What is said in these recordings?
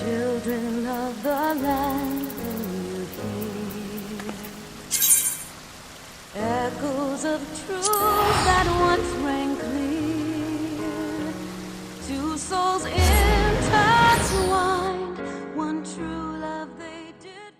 Children of the land, when you hear echoes of truth that once rang clear, two souls intertwined, one true love they did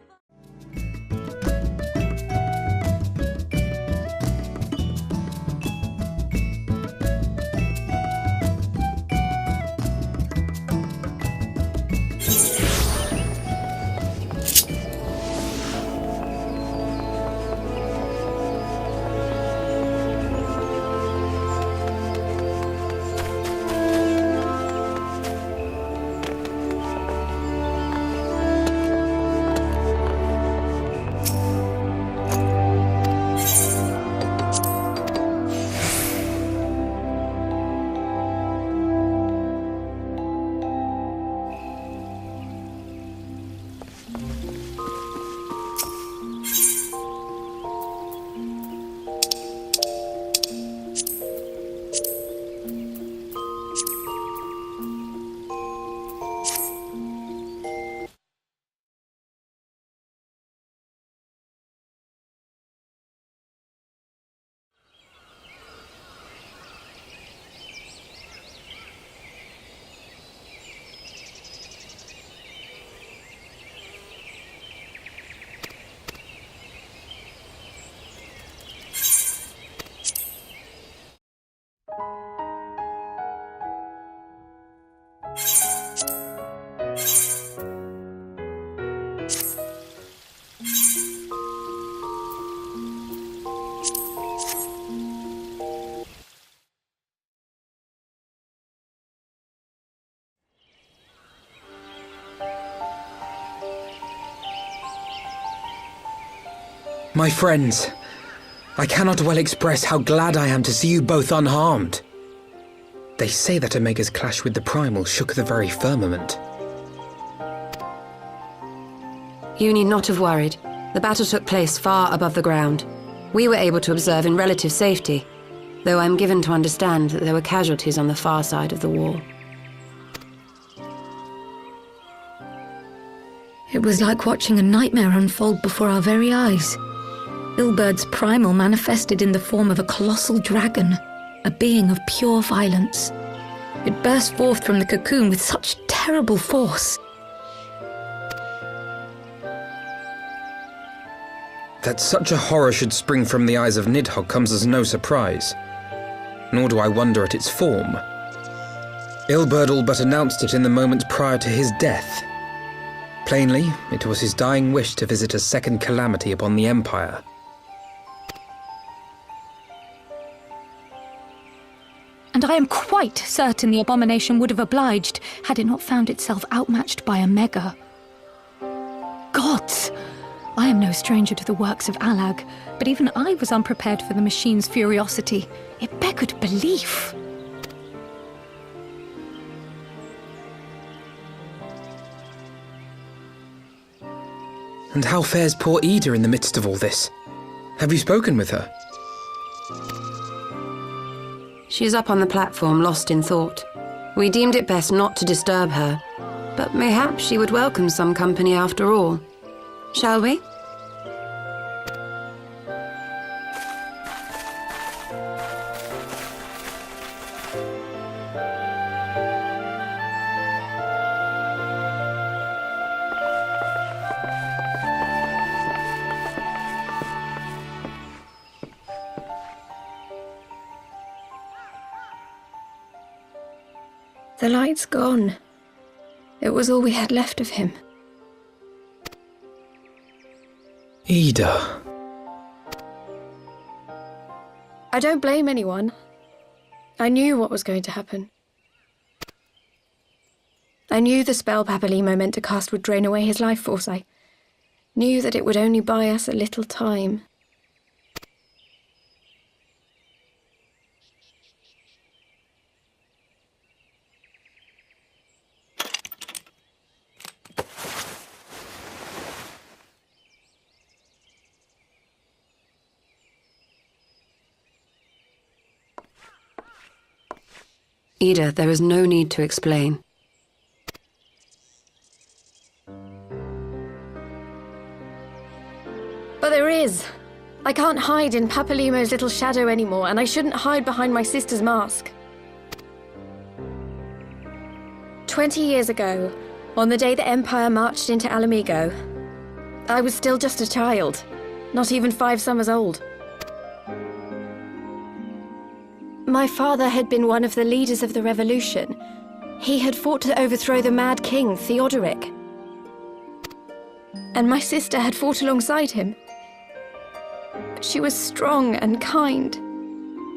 My friends, I cannot well express how glad I am to see you both unharmed. They say that Omega's clash with the Primal shook the very firmament. You need not have worried. The battle took place far above the ground. We were able to observe in relative safety, though I'm given to understand that there were casualties on the far side of the wall. It was like watching a nightmare unfold before our very eyes. Ilbird's primal manifested in the form of a colossal dragon, a being of pure violence. It burst forth from the cocoon with such terrible force. That such a horror should spring from the eyes of Nidhogg comes as no surprise, nor do I wonder at its form. Ilberd all but announced it in the moments prior to his death. Plainly, it was his dying wish to visit a second calamity upon the Empire. And I am quite certain the abomination would have obliged had it not found itself outmatched by Omega. Gods! I am no stranger to the works of Allag, but even I was unprepared for the machine's furiosity. It beggared belief. And how fares poor Ida in the midst of all this? Have you spoken with her? She is up on the platform, lost in thought. We deemed it best not to disturb her, but mayhap she would welcome some company after all. Shall we? The light's gone. It was all we had left of him. Ida. I don't blame anyone. I knew what was going to happen. I knew the spell Papalimo meant to cast would drain away his life force. I knew that it would only buy us a little time. Ida, there is no need to explain. But there is. I can't hide in Papalimo's little shadow anymore, and I shouldn't hide behind my sister's mask. 20 years ago, on the day the Empire marched into Alamigo, I was still just a child, not even 5 summers old. My father had been one of the leaders of the revolution. He had fought to overthrow the Mad King, Theodoric. And my sister had fought alongside him. But she was strong and kind,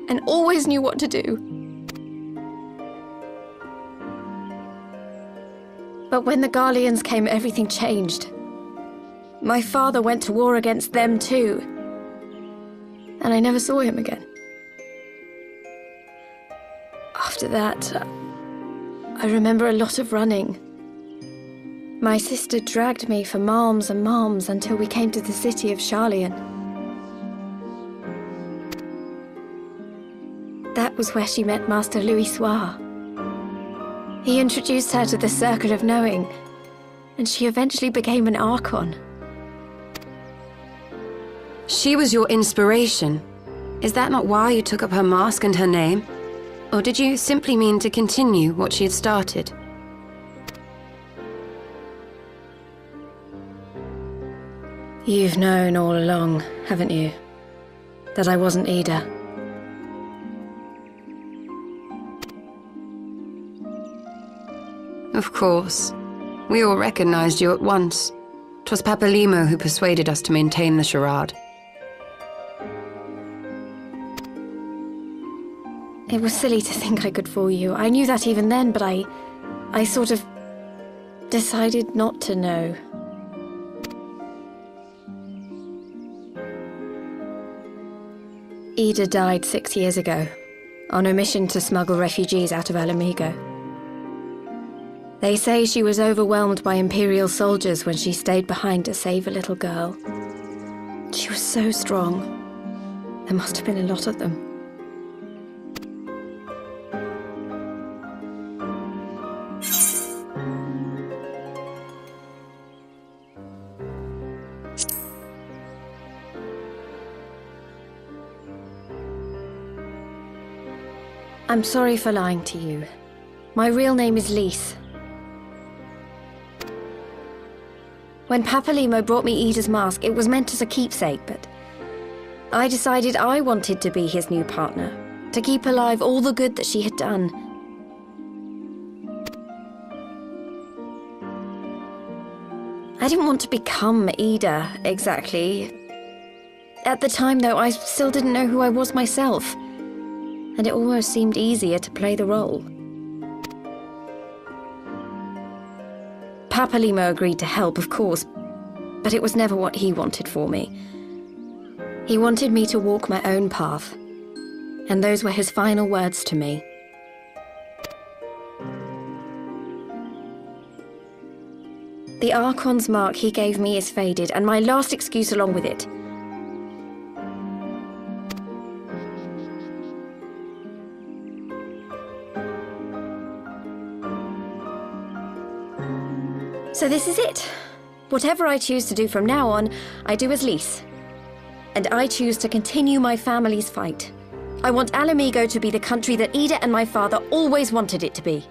and always knew what to do. But when the Garleans came, everything changed. My father went to war against them too, and I never saw him again. After that, I remember a lot of running. My sister dragged me for miles and miles until we came to the city of Charlian. That was where she met Master Louis Soir. He introduced her to the Circle of Knowing, and she eventually became an Archon. She was your inspiration. Is that not why you took up her mask and her name? Or did you simply mean to continue what she had started? You've known all along, haven't you? That I wasn't Ida. Of course. We all recognized you at once. 'Twas Papalimo who persuaded us to maintain the charade. It was silly to think I could fool you. I knew that even then, but I sort of decided not to know. Ida died 6 years ago, on a mission to smuggle refugees out of Alamigo. They say she was overwhelmed by Imperial soldiers when she stayed behind to save a little girl. She was so strong. There must have been a lot of them. I'm sorry for lying to you. My real name is Lise. When Papalimo brought me Ida's mask, it was meant as a keepsake, but I decided I wanted to be his new partner, to keep alive all the good that she had done. I didn't want to become Ida, exactly. At the time, though, I still didn't know who I was myself, and it almost seemed easier to play the role. Papalimo agreed to help, of course, but it was never what he wanted for me. He wanted me to walk my own path, and those were his final words to me. The Archon's mark he gave me is faded, and my last excuse along with it. So this is it. Whatever I choose to do from now on, I do as Lise. And I choose to continue my family's fight. I want Alamigo to be the country that Ida and my father always wanted it to be.